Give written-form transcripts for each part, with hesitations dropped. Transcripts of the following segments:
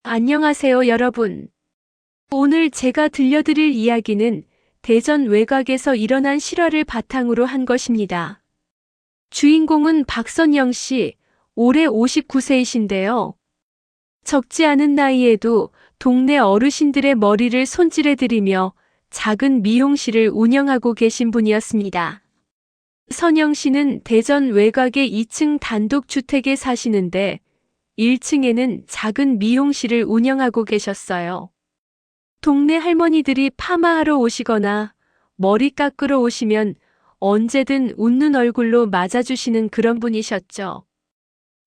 안녕하세요, 여러분. 오늘 제가 들려드릴 이야기는 대전 외곽에서 일어난 실화를 바탕으로 한 것입니다. 주인공은 박선영 씨, 올해 59세이신데요. 적지 않은 나이에도 동네 어르신들의 머리를 손질해드리며 작은 미용실을 운영하고 계신 분이었습니다. 선영 씨는 대전 외곽의 2층 단독주택에 사시는데 1층에는 작은 미용실을 운영하고 계셨어요. 동네 할머니들이 파마하러 오시거나 머리 깎으러 오시면 언제든 웃는 얼굴로 맞아주시는 그런 분이셨죠.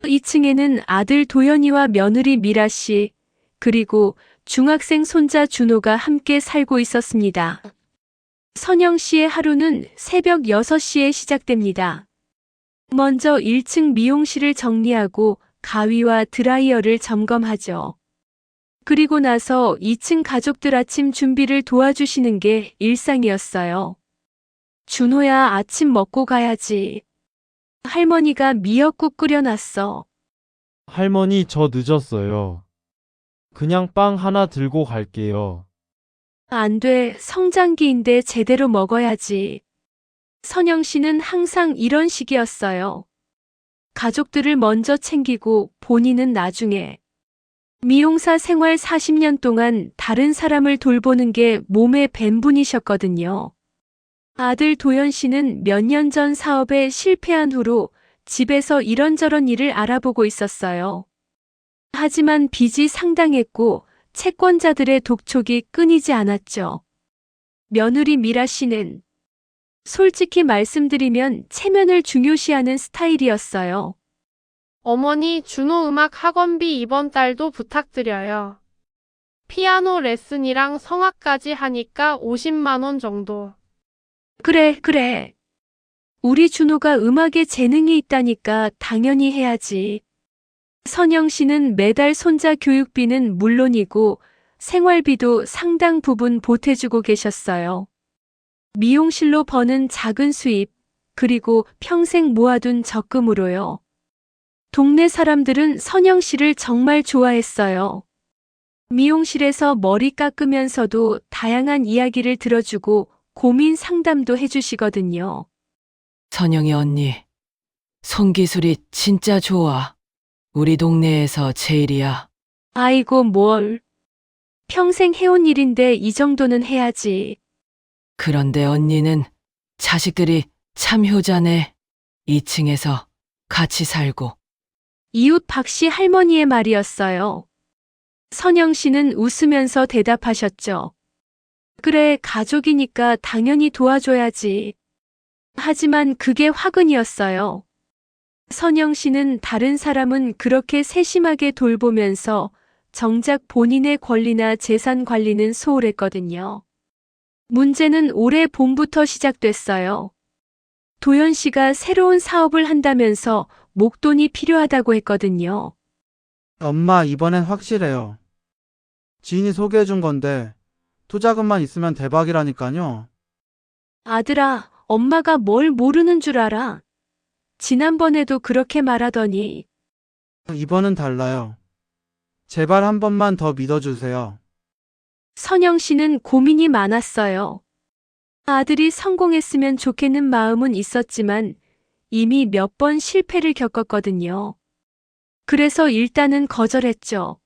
2층에는 아들 도연이와 며느리 미라 씨, 그리고 중학생 손자 준호가 함께 살고 있었습니다. 선영 씨의 하루는 새벽 6시에 시작됩니다. 먼저 1층 미용실을 정리하고 가위와 드라이어를 점검하죠. 그리고 나서 2층 가족들 아침 준비를 도와주시는 게 일상이었어요. 준호야, 아침 먹고 가야지. 할머니가 미역국 끓여놨어. 할머니, 저 늦었어요. 그냥 빵 하나 들고 갈게요. 안 돼, 성장기인데 제대로 먹어야지. 선영 씨는 항상 이런 식이었어요. 가족들을 먼저 챙기고 본인은 나중에. 미용사 생활 40년 동안 다른 사람을 돌보는 게 몸에 밴 분이셨거든요. 아들 도연 씨는 몇 년 전 사업에 실패한 후로 집에서 이런저런 일을 알아보고 있었어요. 하지만 빚이 상당했고 채권자들의 독촉이 끊이지 않았죠. 며느리 미라 씨는 솔직히 말씀드리면 체면을 중요시하는 스타일이었어요. 어머니, 준호 음악 학원비 이번 달도 부탁드려요. 피아노 레슨이랑 성악까지 하니까 50만 원 정도. 그래. 우리 준호가 음악에 재능이 있다니까 당연히 해야지. 선영 씨는 매달 손자 교육비는 물론이고 생활비도 상당 부분 보태주고 계셨어요. 미용실로 버는 작은 수입, 그리고 평생 모아둔 적금으로요. 동네 사람들은 선영 씨를 정말 좋아했어요. 미용실에서 머리 깎으면서도 다양한 이야기를 들어주고 고민 상담도 해주시거든요. 선영이 언니, 손기술이 진짜 좋아. 우리 동네에서 제일이야. 아이고, 뭘. 평생 해온 일인데 이 정도는 해야지. 그런데 언니는 자식들이 참 효자네. 2층에서 같이 살고. 이웃 박 씨 할머니의 말이었어요. 선영 씨는 웃으면서 대답하셨죠. 그래, 가족이니까 당연히 도와줘야지. 하지만 그게 화근이었어요. 선영 씨는 다른 사람은 그렇게 세심하게 돌보면서 정작 본인의 권리나 재산 관리는 소홀했거든요. 문제는 올해 봄부터 시작됐어요. 도연 씨가 새로운 사업을 한다면서 목돈이 필요하다고 했거든요. 엄마, 이번엔 확실해요. 지인이 소개해준 건데 투자금만 있으면 대박이라니까요. 아들아, 엄마가 뭘 모르는 줄 알아. 지난번에도 그렇게 말하더니. 이번은 달라요. 제발 한 번만 더 믿어주세요. 선영 씨는 고민이 많았어요. 아들이 성공했으면 좋겠는 마음은 있었지만 이미 몇 번 실패를 겪었거든요. 그래서 일단은 거절했죠.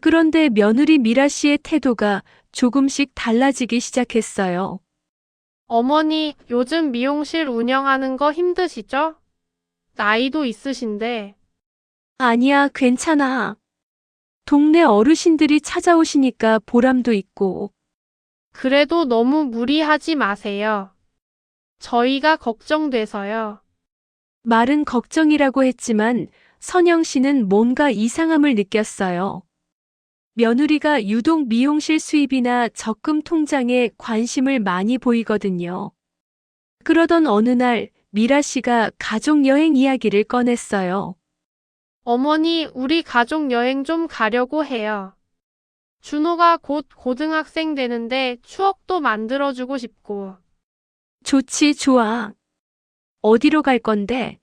그런데 며느리 미라 씨의 태도가 조금씩 달라지기 시작했어요. 어머니, 요즘 미용실 운영하는 거 힘드시죠? 나이도 있으신데. 아니야, 괜찮아. 동네 어르신들이 찾아오시니까 보람도 있고. 그래도 너무 무리하지 마세요. 저희가 걱정돼서요. 말은 걱정이라고 했지만 선영 씨는 뭔가 이상함을 느꼈어요. 며느리가 유독 미용실 수입이나 적금 통장에 관심을 많이 보이거든요. 그러던 어느 날 미라 씨가 가족 여행 이야기를 꺼냈어요. 어머니, 우리 가족 여행 좀 가려고 해요. 준호가 곧 고등학생 되는데 추억도 만들어주고 싶고. 좋지, 좋아. 어디로 갈 건데?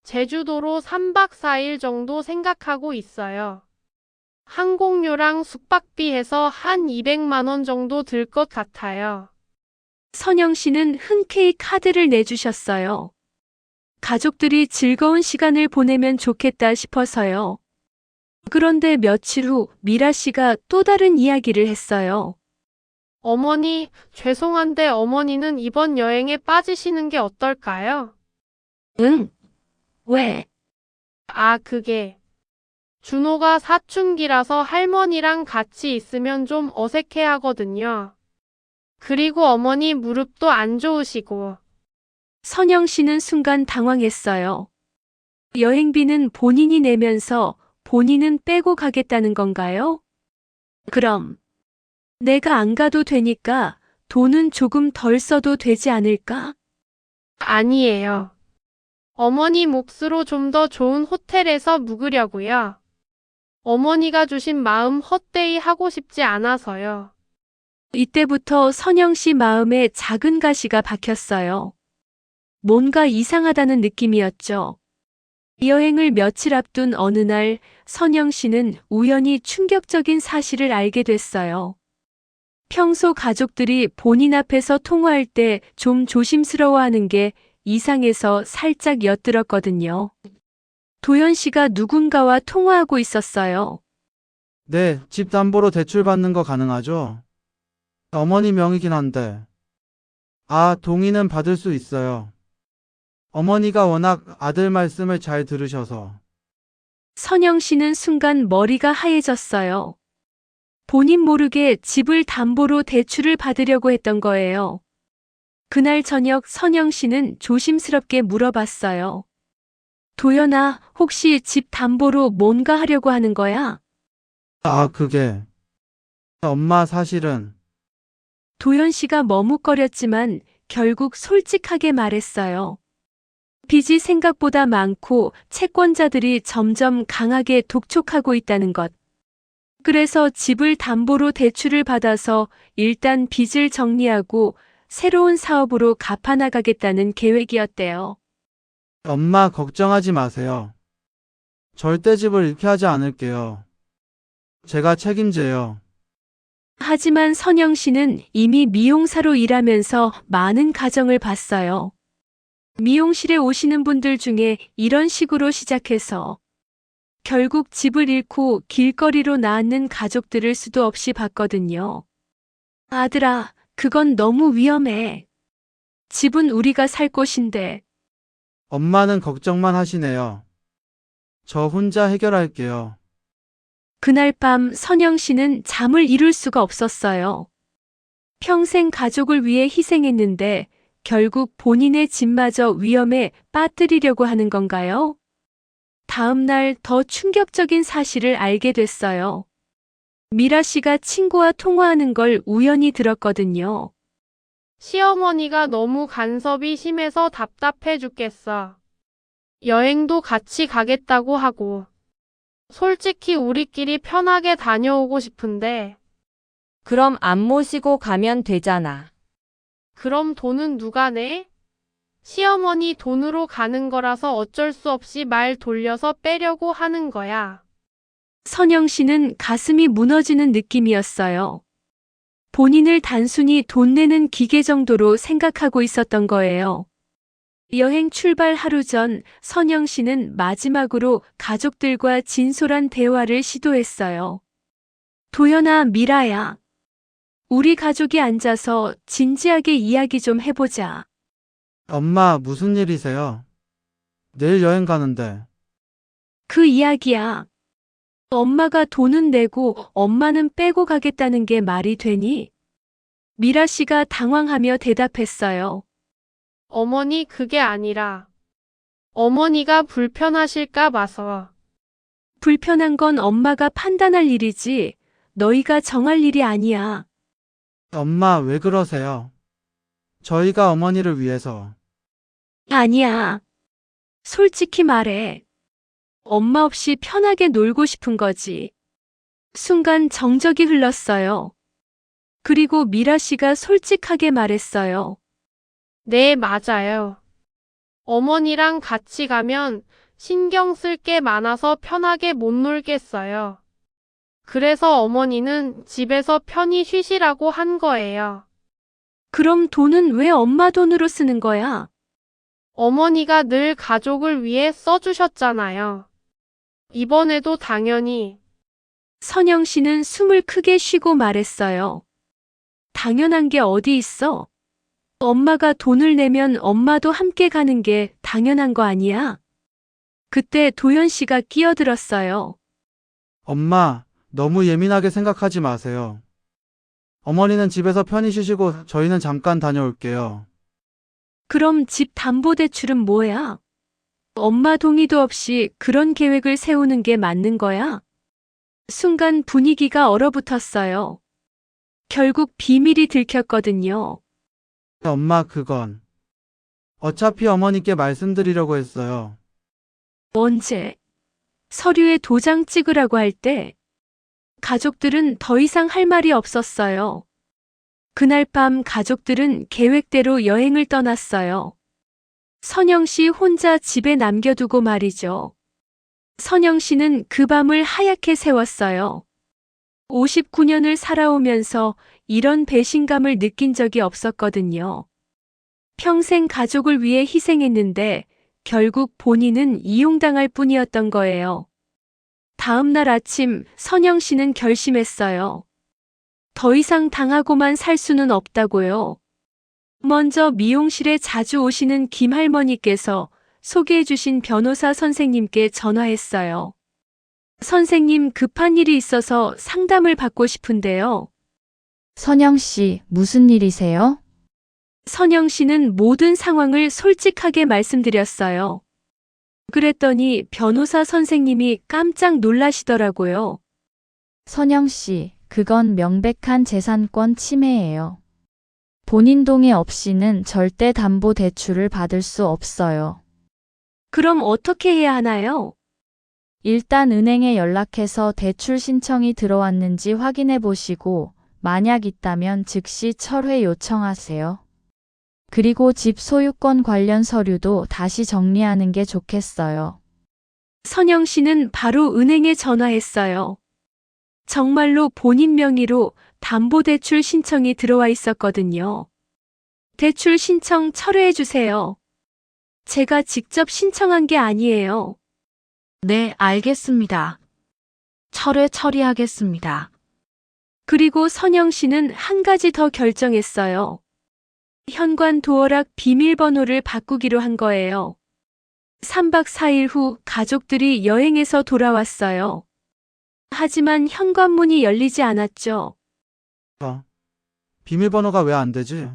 제주도로 3박 4일 정도 생각하고 있어요. 항공료랑 숙박비 해서 한 200만 원 정도 들 것 같아요. 선영 씨는 흔쾌히 카드를 내주셨어요. 가족들이 즐거운 시간을 보내면 좋겠다 싶어서요. 그런데 며칠 후 미라 씨가 또 다른 이야기를 했어요. 어머니, 죄송한데 어머니는 이번 여행에 빠지시는 게 어떨까요? 응? 왜? 그게. 준호가 사춘기라서 할머니랑 같이 있으면 좀 어색해 하거든요. 그리고 어머니 무릎도 안 좋으시고. 선영 씨는 순간 당황했어요. 여행비는 본인이 내면서 본인은 빼고 가겠다는 건가요? 그럼 내가 안 가도 되니까 돈은 조금 덜 써도 되지 않을까? 아니에요. 어머니 몫으로 좀 더 좋은 호텔에서 묵으려고요. 어머니가 주신 마음 헛되이 하고 싶지 않아서요. 이때부터 선영 씨 마음에 작은 가시가 박혔어요. 뭔가 이상하다는 느낌이었죠. 여행을 며칠 앞둔 어느 날 선영 씨는 우연히 충격적인 사실을 알게 됐어요. 평소 가족들이 본인 앞에서 통화할 때 좀 조심스러워하는 게 이상해서 살짝 엿들었거든요. 도연 씨가 누군가와 통화하고 있었어요. 네, 집 담보로 대출 받는 거 가능하죠? 어머니 명의긴 한데. 동의는 받을 수 있어요. 어머니가 워낙 아들 말씀을 잘 들으셔서. 선영 씨는 순간 머리가 하얘졌어요. 본인 모르게 집을 담보로 대출을 받으려고 했던 거예요. 그날 저녁 선영 씨는 조심스럽게 물어봤어요. 도연아, 혹시 집 담보로 뭔가 하려고 하는 거야? 그게. 엄마 사실은. 도연 씨가 머뭇거렸지만 결국 솔직하게 말했어요. 빚이 생각보다 많고 채권자들이 점점 강하게 독촉하고 있다는 것. 그래서 집을 담보로 대출을 받아서 일단 빚을 정리하고 새로운 사업으로 갚아나가겠다는 계획이었대요. 엄마 걱정하지 마세요. 절대 집을 잃게 하지 않을게요. 제가 책임져요. 하지만 선영 씨는 이미 미용사로 일하면서 많은 가정을 봤어요. 미용실에 오시는 분들 중에 이런 식으로 시작해서 결국 집을 잃고 길거리로 나앉는 가족들을 수도 없이 봤거든요. 아들아, 그건 너무 위험해. 집은 우리가 살 곳인데. 엄마는 걱정만 하시네요. 저 혼자 해결할게요. 그날 밤 선영 씨는 잠을 이룰 수가 없었어요. 평생 가족을 위해 희생했는데 결국 본인의 집마저 위험에 빠뜨리려고 하는 건가요? 다음 날 더 충격적인 사실을 알게 됐어요. 미라 씨가 친구와 통화하는 걸 우연히 들었거든요. 시어머니가 너무 간섭이 심해서 답답해 죽겠어. 여행도 같이 가겠다고 하고. 솔직히 우리끼리 편하게 다녀오고 싶은데. 그럼 안 모시고 가면 되잖아. 그럼 돈은 누가 내? 시어머니 돈으로 가는 거라서 어쩔 수 없이 말 돌려서 빼려고 하는 거야. 선영 씨는 가슴이 무너지는 느낌이었어요. 본인을 단순히 돈 내는 기계 정도로 생각하고 있었던 거예요. 여행 출발 하루 전 선영 씨는 마지막으로 가족들과 진솔한 대화를 시도했어요. 도연아, 미라야. 우리 가족이 앉아서 진지하게 이야기 좀 해보자. 엄마 무슨 일이세요? 내일 여행 가는데. 그 이야기야. 엄마가 돈은 내고 엄마는 빼고 가겠다는 게 말이 되니? 미라 씨가 당황하며 대답했어요. 어머니 그게 아니라. 어머니가 불편하실까 봐서. 불편한 건 엄마가 판단할 일이지 너희가 정할 일이 아니야. 엄마 왜 그러세요? 저희가 어머니를 위해서. 아니야. 솔직히 말해. 엄마 없이 편하게 놀고 싶은 거지. 순간 정적이 흘렀어요. 그리고 미라 씨가 솔직하게 말했어요. 네, 맞아요. 어머니랑 같이 가면 신경 쓸 게 많아서 편하게 못 놀겠어요. 그래서 어머니는 집에서 편히 쉬시라고 한 거예요. 그럼 돈은 왜 엄마 돈으로 쓰는 거야? 어머니가 늘 가족을 위해 써주셨잖아요. 이번에도 당연히. 선영 씨는 숨을 크게 쉬고 말했어요. 당연한 게 어디 있어? 엄마가 돈을 내면 엄마도 함께 가는 게 당연한 거 아니야? 그때 도연 씨가 끼어들었어요. 엄마, 너무 예민하게 생각하지 마세요. 어머니는 집에서 편히 쉬시고 저희는 잠깐 다녀올게요. 그럼 집 담보대출은 뭐야? 엄마 동의도 없이 그런 계획을 세우는 게 맞는 거야? 순간 분위기가 얼어붙었어요. 결국 비밀이 들켰거든요. 엄마, 그건. 어차피 어머니께 말씀드리려고 했어요. 언제? 서류에 도장 찍으라고 할 때 가족들은 더 이상 할 말이 없었어요. 그날 밤 가족들은 계획대로 여행을 떠났어요. 선영 씨 혼자 집에 남겨두고 말이죠. 선영 씨는 그 밤을 하얗게 새웠어요. 59년을 살아오면서 이런 배신감을 느낀 적이 없었거든요. 평생 가족을 위해 희생했는데 결국 본인은 이용당할 뿐이었던 거예요. 다음 날 아침 선영 씨는 결심했어요. 더 이상 당하고만 살 수는 없다고요. 먼저 미용실에 자주 오시는 김할머니께서 소개해 주신 변호사 선생님께 전화했어요. 선생님, 급한 일이 있어서 상담을 받고 싶은데요. 선영 씨, 무슨 일이세요? 선영 씨는 모든 상황을 솔직하게 말씀드렸어요. 그랬더니 변호사 선생님이 깜짝 놀라시더라고요. 선영 씨, 그건 명백한 재산권 침해예요. 본인 동의 없이는 절대 담보 대출을 받을 수 없어요. 그럼 어떻게 해야 하나요? 일단 은행에 연락해서 대출 신청이 들어왔는지 확인해 보시고, 만약 있다면 즉시 철회 요청하세요. 그리고 집 소유권 관련 서류도 다시 정리하는 게 좋겠어요. 선영 씨는 바로 은행에 전화했어요. 정말로 본인 명의로 담보대출 신청이 들어와 있었거든요. 대출 신청 철회해 주세요. 제가 직접 신청한 게 아니에요. 네, 알겠습니다. 처리하겠습니다. 그리고 선영 씨는 한 가지 더 결정했어요. 현관 도어락 비밀번호를 바꾸기로 한 거예요. 3박 4일 후 가족들이 여행에서 돌아왔어요. 하지만 현관문이 열리지 않았죠. 비밀번호가 왜 안 되지?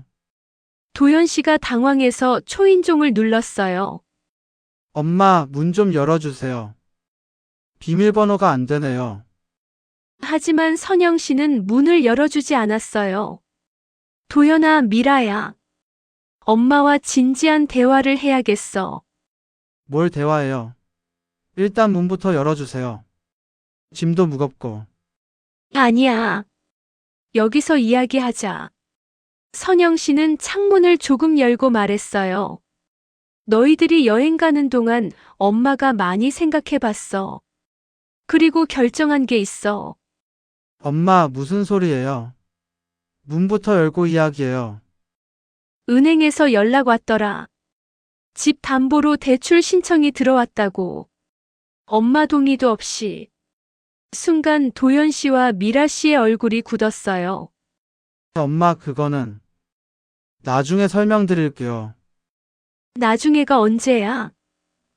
도연 씨가 당황해서 초인종을 눌렀어요. 엄마, 문 좀 열어주세요. 비밀번호가 안 되네요. 하지만 선영 씨는 문을 열어주지 않았어요. 도연아, 미라야. 엄마와 진지한 대화를 해야겠어. 뭘 대화해요? 일단 문부터 열어주세요. 짐도 무겁고. 아니야. 여기서 이야기하자. 선영 씨는 창문을 조금 열고 말했어요. 너희들이 여행 가는 동안 엄마가 많이 생각해 봤어. 그리고 결정한 게 있어. 엄마, 무슨 소리예요? 문부터 열고 이야기해요. 은행에서 연락 왔더라. 집 담보로 대출 신청이 들어왔다고. 엄마 동의도 없이. 순간 도연 씨와 미라 씨의 얼굴이 굳었어요. 엄마, 그거는 나중에 설명드릴게요. 나중에가 언제야?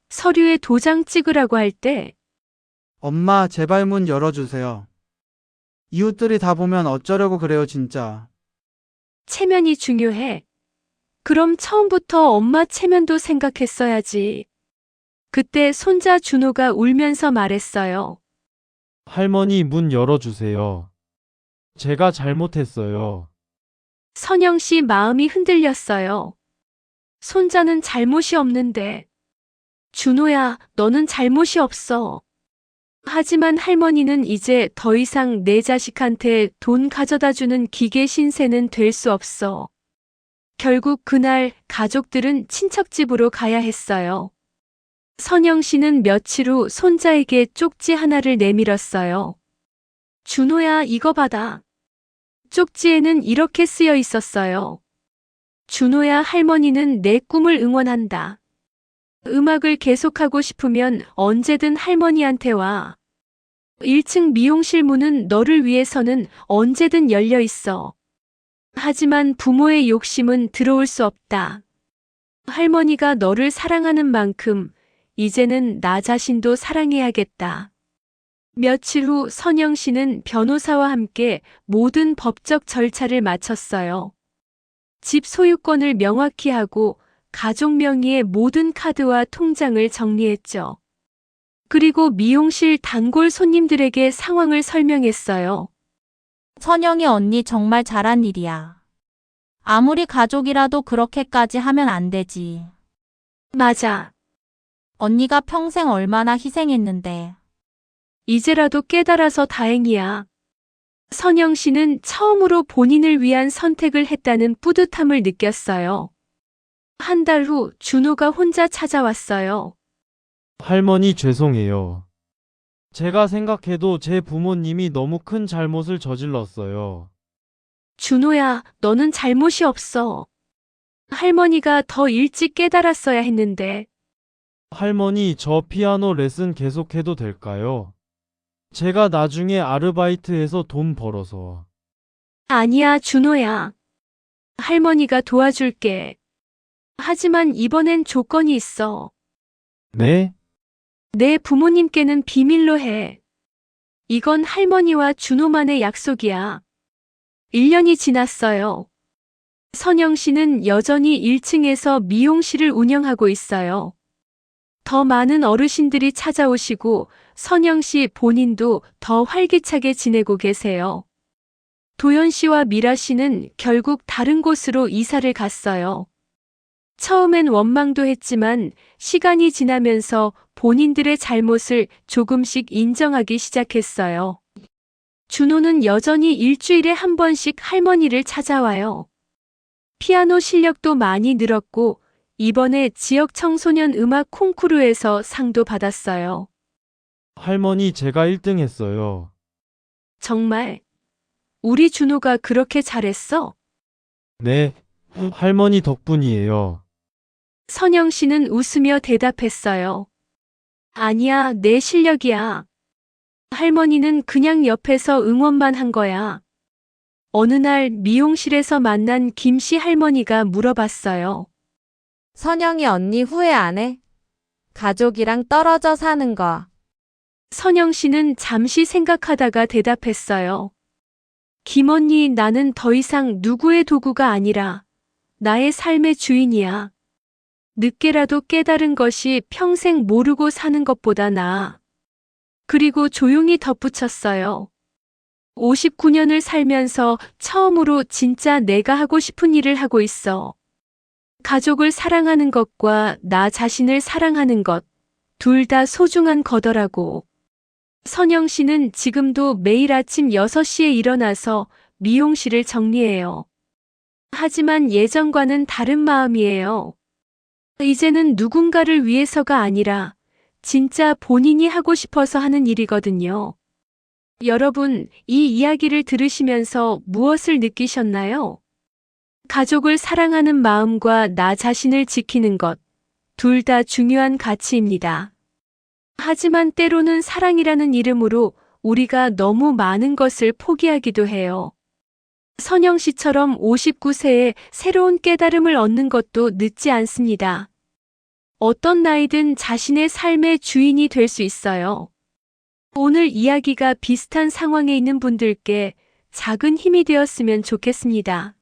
서류에 도장 찍으라고 할 때. 엄마, 제발 문 열어주세요. 이웃들이 다 보면 어쩌려고 그래요, 진짜. 체면이 중요해. 그럼 처음부터 엄마 체면도 생각했어야지. 그때 손자 준호가 울면서 말했어요. 할머니 문 열어주세요. 제가 잘못했어요. 선영 씨 마음이 흔들렸어요. 손자는 잘못이 없는데. 준호야, 너는 잘못이 없어. 하지만 할머니는 이제 더 이상 내 자식한테 돈 가져다 주는 기계 신세는 될 수 없어. 결국 그날 가족들은 친척집으로 가야 했어요. 선영 씨는 며칠 후 손자에게 쪽지 하나를 내밀었어요. 준호야, 이거 받아. 쪽지에는 이렇게 쓰여 있었어요. 준호야, 할머니는 내 꿈을 응원한다. 음악을 계속하고 싶으면 언제든 할머니한테 와. 1층 미용실 문은 너를 위해서는 언제든 열려 있어. 하지만 부모의 욕심은 들어올 수 없다. 할머니가 너를 사랑하는 만큼 이제는 나 자신도 사랑해야겠다. 며칠 후 선영 씨는 변호사와 함께 모든 법적 절차를 마쳤어요. 집 소유권을 명확히 하고 가족 명의의 모든 카드와 통장을 정리했죠. 그리고 미용실 단골 손님들에게 상황을 설명했어요. 선영이 언니 정말 잘한 일이야. 아무리 가족이라도 그렇게까지 하면 안 되지. 맞아. 언니가 평생 얼마나 희생했는데. 이제라도 깨달아서 다행이야. 선영 씨는 처음으로 본인을 위한 선택을 했다는 뿌듯함을 느꼈어요. 한 달 후 준호가 혼자 찾아왔어요. 할머니 죄송해요. 제가 생각해도 제 부모님이 너무 큰 잘못을 저질렀어요. 준호야, 너는 잘못이 없어. 할머니가 더 일찍 깨달았어야 했는데. 할머니, 저 피아노 레슨 계속해도 될까요? 제가 나중에 아르바이트해서 돈 벌어서. 아니야, 준호야. 할머니가 도와줄게. 하지만 이번엔 조건이 있어. 네? 내 부모님께는 비밀로 해. 이건 할머니와 준호만의 약속이야. 1년이 지났어요. 선영 씨는 여전히 1층에서 미용실을 운영하고 있어요. 더 많은 어르신들이 찾아오시고 선영 씨 본인도 더 활기차게 지내고 계세요. 도연 씨와 미라 씨는 결국 다른 곳으로 이사를 갔어요. 처음엔 원망도 했지만 시간이 지나면서 본인들의 잘못을 조금씩 인정하기 시작했어요. 준호는 여전히 일주일에 한 번씩 할머니를 찾아와요. 피아노 실력도 많이 늘었고 이번에 지역 청소년 음악 콩쿠르에서 상도 받았어요. 할머니, 제가 1등 했어요. 정말? 우리 준호가 그렇게 잘했어? 네, 할머니 덕분이에요. 선영 씨는 웃으며 대답했어요. 아니야, 내 실력이야. 할머니는 그냥 옆에서 응원만 한 거야. 어느 날 미용실에서 만난 김씨 할머니가 물어봤어요. 선영이 언니 후회 안 해? 가족이랑 떨어져 사는 거. 선영 씨는 잠시 생각하다가 대답했어요. 김언니, 나는 더 이상 누구의 도구가 아니라 나의 삶의 주인이야. 늦게라도 깨달은 것이 평생 모르고 사는 것보다 나아. 그리고 조용히 덧붙였어요. 59년을 살면서 처음으로 진짜 내가 하고 싶은 일을 하고 있어. 가족을 사랑하는 것과 나 자신을 사랑하는 것, 둘 다 소중한 거더라고. 선영 씨는 지금도 매일 아침 6시에 일어나서 미용실을 정리해요. 하지만 예전과는 다른 마음이에요. 이제는 누군가를 위해서가 아니라 진짜 본인이 하고 싶어서 하는 일이거든요. 여러분, 이 이야기를 들으시면서 무엇을 느끼셨나요? 가족을 사랑하는 마음과 나 자신을 지키는 것, 둘 다 중요한 가치입니다. 하지만 때로는 사랑이라는 이름으로 우리가 너무 많은 것을 포기하기도 해요. 선영 씨처럼 59세에 새로운 깨달음을 얻는 것도 늦지 않습니다. 어떤 나이든 자신의 삶의 주인이 될 수 있어요. 오늘 이야기가 비슷한 상황에 있는 분들께 작은 힘이 되었으면 좋겠습니다.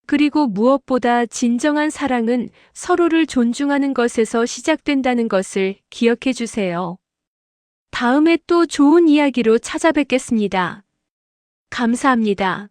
그리고 무엇보다 진정한 사랑은 서로를 존중하는 것에서 시작된다는 것을 기억해 주세요. 다음에 또 좋은 이야기로 찾아뵙겠습니다. 감사합니다.